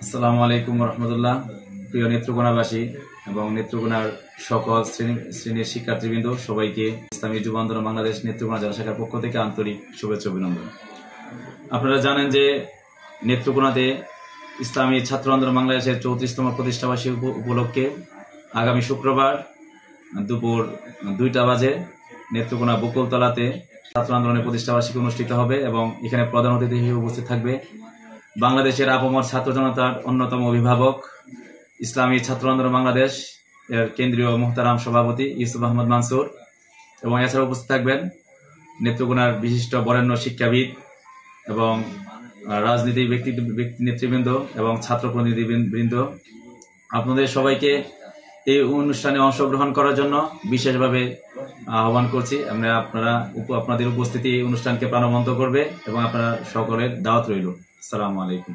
আসসালামু আলাইকুম রহমতুল্লাহ। প্রিয় নেত্রকোনাবাসী এবং নেত্রকোনার সকল শ্রেণীর শিক্ষার্থীবৃন্দ, সবাইকে ইসলামী যুব আন্দোলন বাংলাদেশ নেত্রকোনা জেলা শাখার পক্ষ থেকে আন্তরিক শুভেচ্ছা অভিনন্দন। আপনারা জানেন যে নেত্রকোনাতে ইসলামী ছাত্র আন্দোলন বাংলাদেশের 34তম প্রতিষ্ঠাবার্ষিকী উপলক্ষে আগামী শুক্রবার দুপুর 2টা বাজে নেত্রকোনা বকুলতলাতে ছাত্র আন্দোলনের প্রতিষ্ঠাবার্ষিকী অনুষ্ঠিত হবে এবং এখানে প্রধান অতিথি হিসেবে উপস্থিত থাকবে বাংলাদেশের আপামর ছাত্র জনতার অন্যতম অভিভাবক, ইসলামী ছাত্র আন্দোলন বাংলাদেশ এর কেন্দ্রীয় মুহতারাম সভাপতি ইউসুফ আহমদ মানসুর, এবং এছাড়া উপস্থিত থাকবেন নেত্রকোনার বিশিষ্ট বরেণ্য শিক্ষাবিদ এবং রাজনীতি ব্যক্তি নেতৃবৃন্দ এবং ছাত্র প্রতিনিধিবৃন্দ। আপনাদের সবাইকে এই অনুষ্ঠানে অংশগ্রহণ করার জন্য বিশেষভাবে আহ্বান করছি। আপনাদের উপস্থিতি এই অনুষ্ঠানকে প্রাণবন্ত করবে এবং আপনারা সকলের দাওয়াত রইল। আসসালামু আলাইকুম।